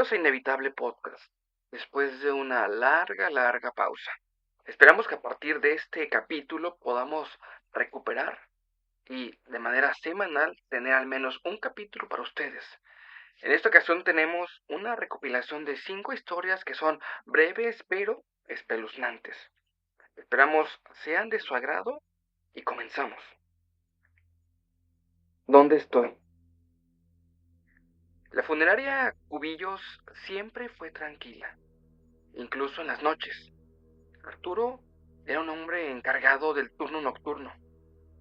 Bienvenidos a Inevitable Podcast, después de una larga pausa. Esperamos que a partir de este capítulo podamos recuperar y de manera semanal tener al menos un capítulo para ustedes. En esta ocasión tenemos una recopilación de 5 historias que son breves pero espeluznantes. Esperamos sean de su agrado y comenzamos. ¿Dónde estoy? La funeraria Cubillos siempre fue tranquila, incluso en las noches. Arturo era un hombre encargado del turno nocturno.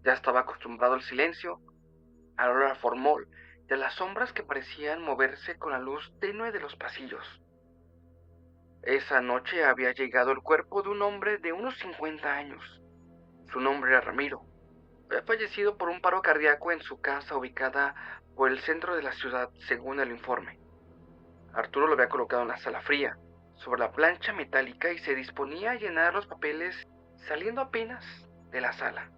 Ya estaba acostumbrado al silencio, al olor a formol y a las sombras que parecían moverse con la luz tenue de los pasillos. Esa noche había llegado el cuerpo de un hombre de unos 50 años. Su nombre era Ramiro. Había fallecido por un paro cardíaco en su casa ubicada por el centro de la ciudad, según el informe. Arturo lo había colocado en la sala fría, sobre la plancha metálica, y se disponía a llenar los papeles saliendo apenas de la sala,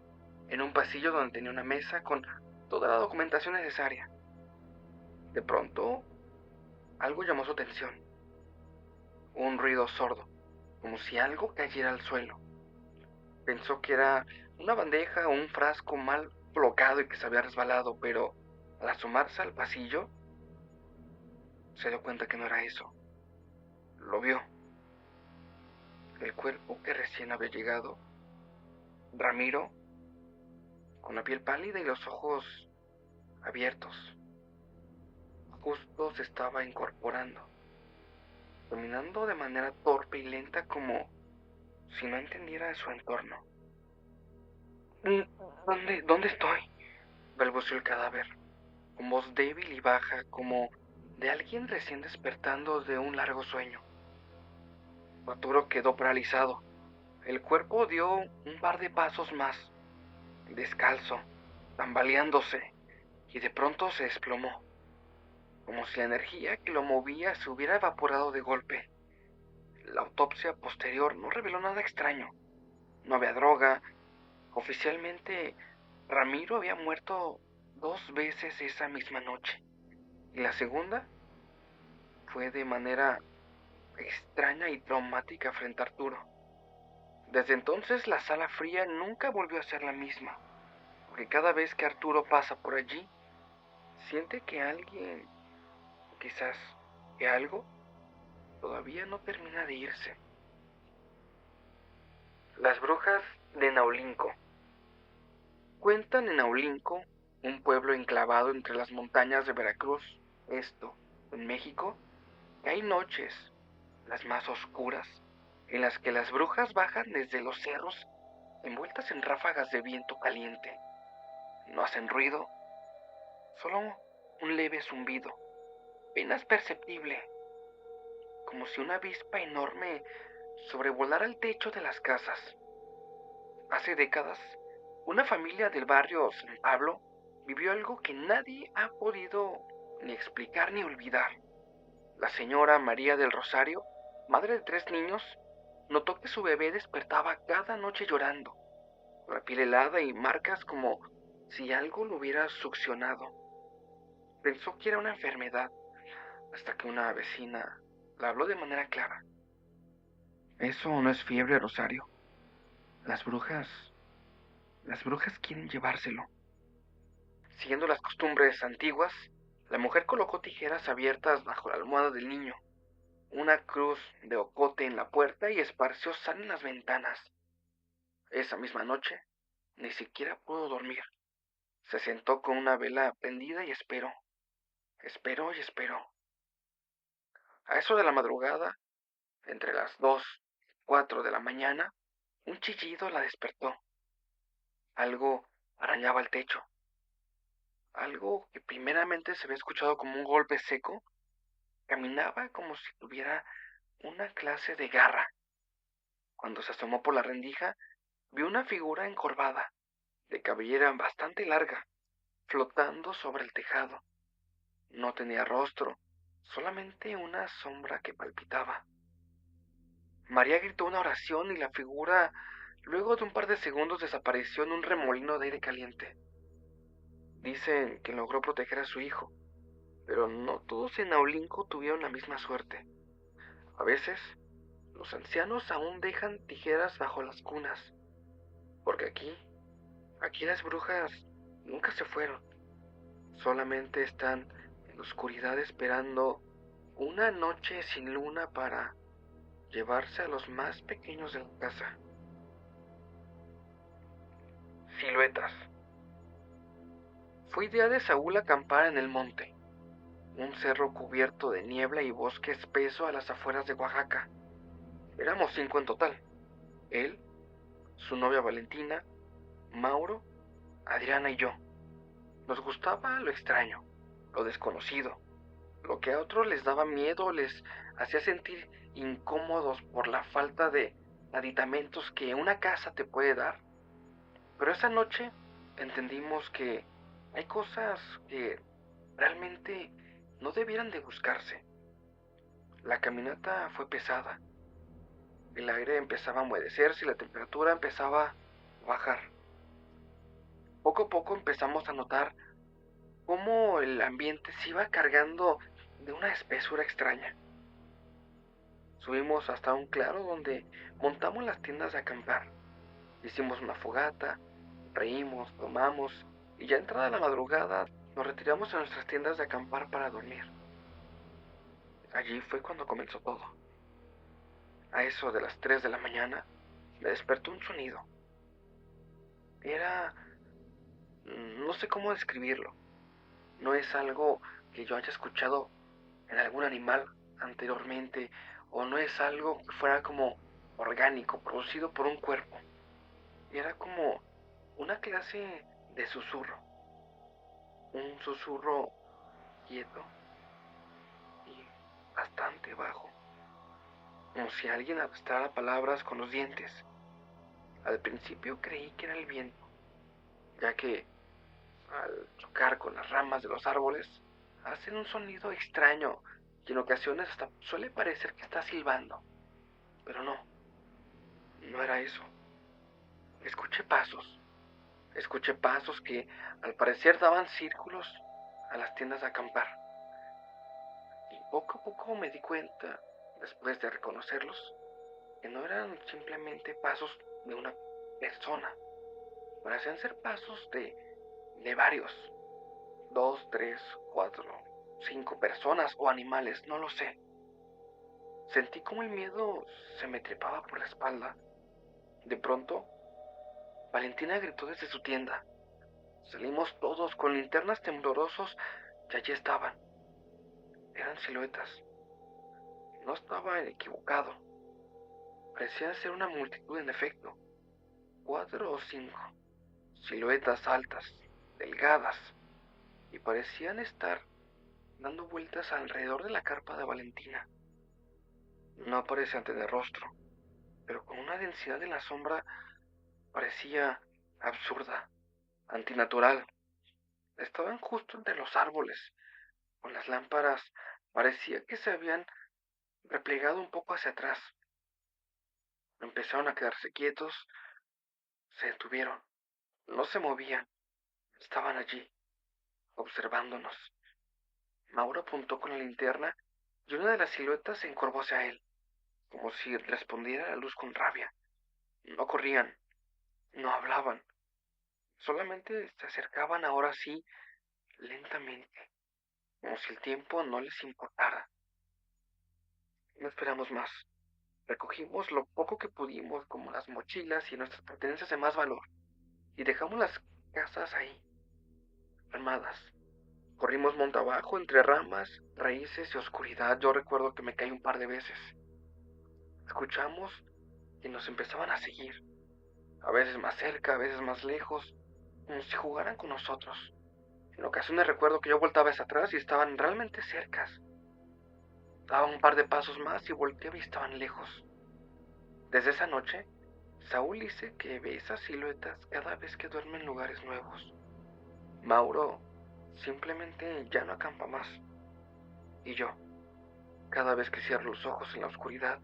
en un pasillo donde tenía una mesa con toda la documentación necesaria. De pronto, algo llamó su atención. Un ruido sordo, como si algo cayera al suelo. Pensó que era una bandeja o un frasco mal colocado y que se había resbalado, pero al asomarse al pasillo, se dio cuenta que no era eso. Lo vio. El cuerpo que recién había llegado, Ramiro, con la piel pálida y los ojos abiertos, justo se estaba incorporando, caminando de manera torpe y lenta, como si no entendiera su entorno. ¿Dónde estoy?, balbuceó el cadáver, con voz débil y baja, como de alguien recién despertando de un largo sueño. Arturo quedó paralizado. El cuerpo dio un par de pasos más, descalzo, tambaleándose, y de pronto se desplomó, como si la energía que lo movía se hubiera evaporado de golpe. La autopsia posterior no reveló nada extraño. No había droga. Oficialmente, Ramiro había muerto 2 veces esa misma noche, y la segunda fue de manera extraña y traumática frente a Arturo. Desde entonces la sala fría nunca volvió a ser la misma, porque cada vez que Arturo pasa por allí, siente que alguien, quizás que algo, todavía no termina de irse. Las brujas de Naulinco. Cuentan en Naulinco, un pueblo enclavado entre las montañas de Veracruz, en México, que hay noches, las más oscuras, en las que las brujas bajan desde los cerros envueltas en ráfagas de viento caliente. No hacen ruido, solo un leve zumbido, apenas perceptible, como si una avispa enorme sobrevolara el techo de las casas. Hace décadas, una familia del barrio San Pablo vivió algo que nadie ha podido ni explicar ni olvidar. La señora María del Rosario, madre de 3 niños, notó que su bebé despertaba cada noche llorando, con la piel helada y marcas como si algo lo hubiera succionado. Pensó que era una enfermedad, hasta que una vecina la habló de manera clara. Eso no es fiebre, Rosario. Las brujas quieren llevárselo. Siguiendo las costumbres antiguas, la mujer colocó tijeras abiertas bajo la almohada del niño, una cruz de ocote en la puerta y esparció sal en las ventanas. Esa misma noche, ni siquiera pudo dormir. Se sentó con una vela prendida y esperó. Esperó y esperó. A eso de la madrugada, entre las 2 y 4 de la mañana, un chillido la despertó. Algo arañaba el techo. Algo que primeramente se había escuchado como un golpe seco, caminaba como si tuviera una clase de garra. Cuando se asomó por la rendija, vio una figura encorvada, de cabellera bastante larga, flotando sobre el tejado. No tenía rostro, solamente una sombra que palpitaba. María gritó una oración y la figura, luego de un par de segundos, desapareció en un remolino de aire caliente. Dicen que logró proteger a su hijo, Pero no todos en Naulinco tuvieron la misma suerte. A veces, los ancianos aún dejan tijeras bajo las cunas, porque aquí las brujas nunca se fueron, solamente están en la oscuridad esperando una noche sin luna para llevarse a los más pequeños de la casa. Siluetas. Fue idea de Saúl acampar en el monte, un cerro cubierto de niebla y bosque espeso a las afueras de Oaxaca. Éramos 5 en total: él, su novia Valentina, Mauro, Adriana y yo. Nos gustaba lo extraño, lo desconocido, lo que a otros les daba miedo, les hacía sentir incómodos por la falta de aditamentos que una casa te puede dar. Pero esa noche entendimos que hay cosas que realmente no debieran de buscarse. La caminata fue pesada. El aire empezaba a humedecerse y la temperatura empezaba a bajar. Poco a poco empezamos a notar cómo el ambiente se iba cargando de una espesura extraña. Subimos hasta un claro donde montamos las tiendas de acampar. Hicimos una fogata, reímos, tomamos y ya entrada la madrugada nos retiramos a nuestras tiendas de acampar para dormir. Allí fue cuando comenzó todo. A eso de las 3 de la mañana me despertó un sonido. Era... no sé cómo describirlo. No es algo que yo haya escuchado en algún animal anteriormente, o no es algo que fuera como orgánico, producido por un cuerpo. Era como una clase de susurro. Un susurro quieto y bastante bajo, como si alguien arrastrara palabras con los dientes. Al principio creí que era el viento, ya que al chocar con las ramas de los árboles hacen un sonido extraño y en ocasiones hasta suele parecer que está silbando. Pero no era eso. Escuché pasos que al parecer daban círculos a las tiendas de acampar. Y poco a poco me di cuenta, después de reconocerlos, que no eran simplemente pasos de una persona, parecían ser pasos de varios, 2, 3, 4, 5 personas o animales, no lo sé. Sentí como el miedo se me trepaba por la espalda. De pronto, Valentina gritó desde su tienda. Salimos todos con linternas temblorosos y allí estaban. Eran siluetas. No estaba equivocado. Parecía ser una multitud en efecto. 4 o 5. Siluetas altas, delgadas, y parecían estar dando vueltas alrededor de la carpa de Valentina. No parecían tener rostro, pero con una densidad en la sombra parecía absurda, antinatural. Estaban justo entre los árboles, con las lámparas. Parecía que se habían replegado un poco hacia atrás. Empezaron a quedarse quietos, se detuvieron, no se movían, estaban allí, observándonos. Mauro apuntó con la linterna y una de las siluetas se encorvó hacia él, como si respondiera a la luz con rabia. No corrían, no hablaban, solamente se acercaban ahora sí, lentamente, como si el tiempo no les importara. No esperamos más. Recogimos lo poco que pudimos, como las mochilas y nuestras pertenencias de más valor, y dejamos las casas ahí, armadas. Corrimos monte abajo entre ramas, raíces y oscuridad. Yo recuerdo que me caí un par de veces. Escuchamos que nos empezaban a seguir, a veces más cerca, a veces más lejos, como si jugaran con nosotros. En ocasiones recuerdo que yo voltaba hacia atrás y estaban realmente cercas. Daba un par de pasos más y volteaba y estaban lejos. Desde esa noche, Saúl dice que ve esas siluetas cada vez que duerme en lugares nuevos. Mauro simplemente ya no acampa más. Y yo, cada vez que cierro los ojos en la oscuridad,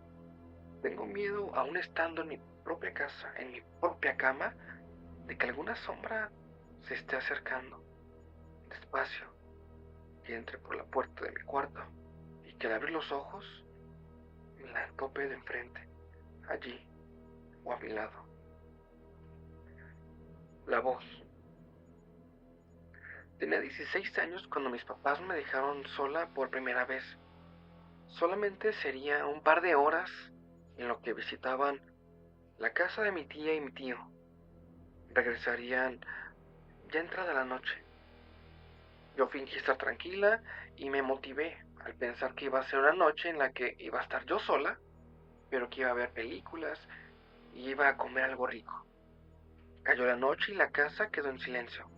tengo miedo, aún estando en mi propia casa, en mi propia cama, de que alguna sombra se esté acercando, despacio, que entre por la puerta de mi cuarto y que al abrir los ojos me la tope de enfrente, allí o a mi lado. La voz. Tenía 16 años cuando mis papás me dejaron sola por primera vez. Solamente sería un par de horas en lo que visitaban la casa de mi tía y mi tío. Regresarían ya entrada la noche. Yo fingí estar tranquila y me motivé al pensar que iba a ser una noche en la que iba a estar yo sola, pero que iba a ver películas y iba a comer algo rico. Cayó la noche y la casa quedó en silencio.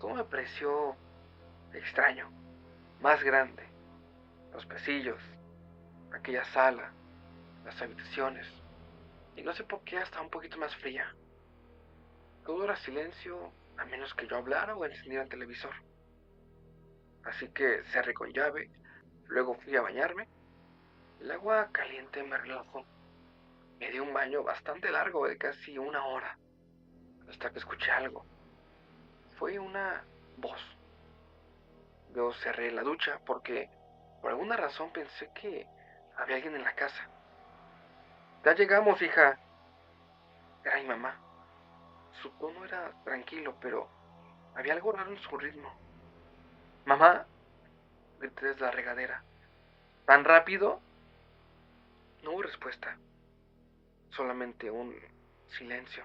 Todo me pareció extraño, más grande, los pasillos, aquella sala, las habitaciones, y no sé por qué hasta un poquito más fría. Todo era silencio a menos que yo hablara o encendiera el televisor. Así que cerré con llave, luego fui a bañarme. El agua caliente me relajó. Me dio un baño bastante largo de casi una hora, hasta que escuché algo. Fue una voz. Yo cerré la ducha porque por alguna razón pensé que había alguien en la casa. Ya llegamos, hija. Era mi mamá. Su tono era tranquilo, pero había algo raro en su ritmo. Mamá, grité desde la regadera. ¿Tan rápido? No hubo respuesta, solamente un silencio.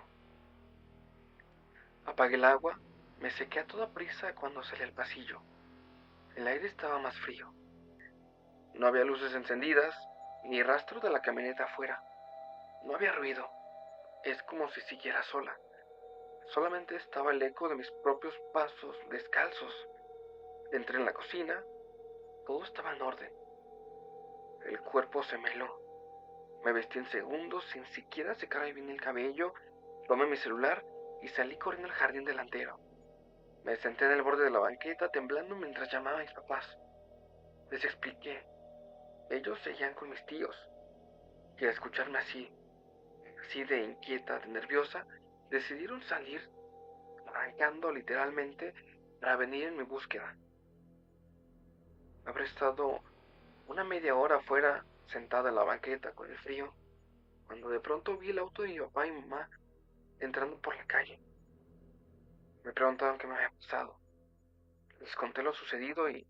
Apagué el agua, me sequé a toda prisa cuando salí al pasillo. El aire estaba más frío. No había luces encendidas, ni rastro de la camioneta afuera. No había ruido. Es como si siguiera sola. Solamente estaba el eco de mis propios pasos descalzos. Entré en la cocina. Todo estaba en orden. El cuerpo se me heló. Me vestí en segundos sin siquiera secarme bien el cabello. Tomé mi celular y salí corriendo al jardín delantero. Me senté en el borde de la banqueta temblando mientras llamaba a mis papás. Les expliqué. Ellos seguían con mis tíos. Y al escucharme así de inquieta, de nerviosa, decidieron salir arrancando literalmente para venir en mi búsqueda. Habré estado una media hora afuera, sentada en la banqueta con el frío, cuando de pronto vi el auto de mi papá y mamá entrando por la calle. Me preguntaron qué me había pasado. Les conté lo sucedido y,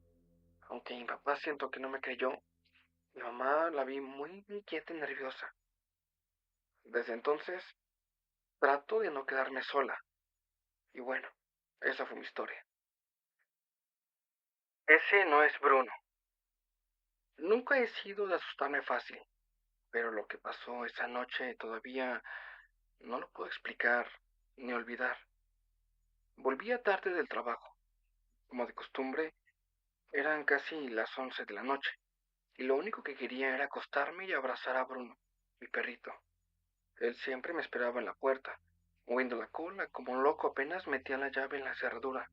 aunque mi papá siento que no me creyó, mi mamá la vi muy inquieta y nerviosa. Desde entonces, trato de no quedarme sola. Y bueno, esa fue mi historia. Ese no es Bruno. Nunca he sido de asustarme fácil, pero lo que pasó esa noche todavía no lo puedo explicar ni olvidar. Volvía tarde del trabajo. Como de costumbre, eran casi las 11 de la noche, y lo único que quería era acostarme y abrazar a Bruno, mi perrito. Él siempre me esperaba en la puerta, moviendo la cola como un loco apenas metía la llave en la cerradura.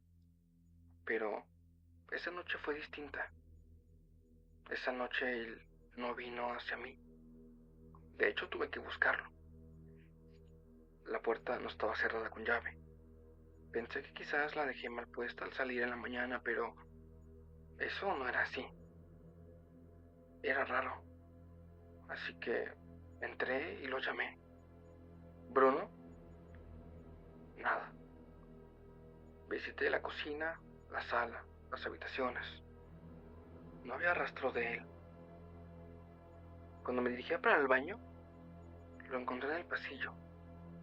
Pero esa noche fue distinta. Esa noche él no vino hacia mí. De hecho, tuve que buscarlo. La puerta no estaba cerrada con llave. Pensé que quizás la dejé mal puesta al salir en la mañana, pero eso no era así. Era raro. Así que entré y lo llamé. ¿Bruno? Nada. Visité la cocina, la sala, las habitaciones. No había rastro de él. Cuando me dirigía para el baño, lo encontré en el pasillo,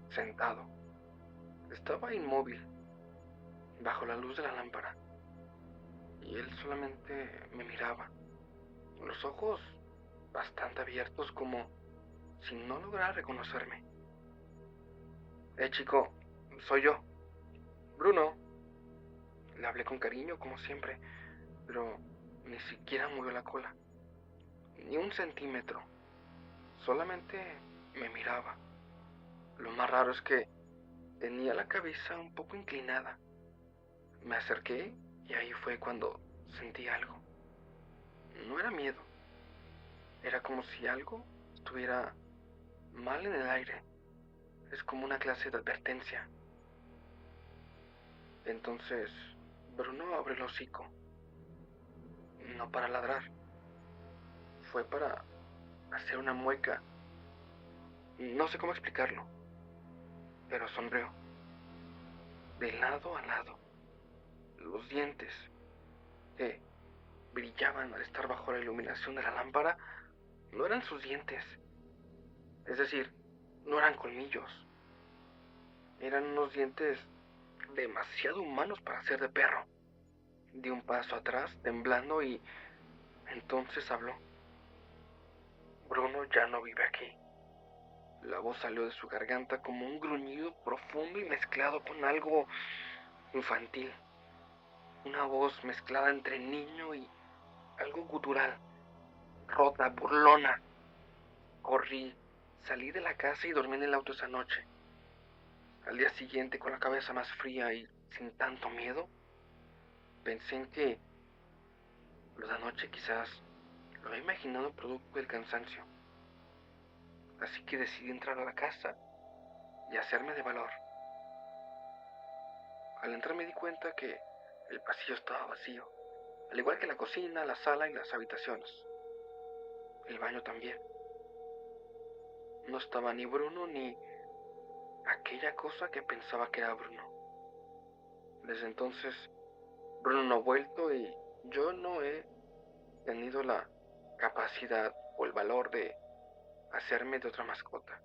sentado. Estaba inmóvil, bajo la luz de la lámpara. Y él solamente me miraba, los ojos bastante abiertos como si no lograra reconocerme. Chico, soy yo. Bruno. Le hablé con cariño, como siempre, pero ni siquiera movió la cola. Ni un centímetro. Solamente me miraba. Lo más raro es que tenía la cabeza un poco inclinada. Me acerqué y ahí fue cuando sentí algo. No era miedo. Era como si algo estuviera mal en el aire. Es como una clase de advertencia. Entonces, Bruno abrió el hocico. no para ladrar, fue para hacer una mueca. No sé cómo explicarlo, pero sonrió, de lado a lado. Los dientes, que brillaban al estar bajo la iluminación de la lámpara, no eran sus dientes. Es decir, no eran colmillos. Eran unos dientes demasiado humanos para ser de perro. Di un paso atrás, temblando, y entonces habló. Bruno ya no vive aquí. La voz salió de su garganta como un gruñido profundo y mezclado con algo infantil. Una voz mezclada entre niño y algo gutural, rota, burlona. Corrí, salí de la casa y dormí en el auto esa noche. Al día siguiente, con la cabeza más fría y sin tanto miedo, pensé en que lo de anoche quizás lo había imaginado producto del cansancio. Así que decidí entrar a la casa y hacerme de valor. Al entrar me di cuenta que el pasillo estaba vacío, al igual que la cocina, la sala y las habitaciones. El baño también. No estaba ni Bruno ni aquella cosa que pensaba que era Bruno. Desde entonces, Bruno no ha vuelto y yo no he tenido la capacidad o el valor de hacerme de otra mascota.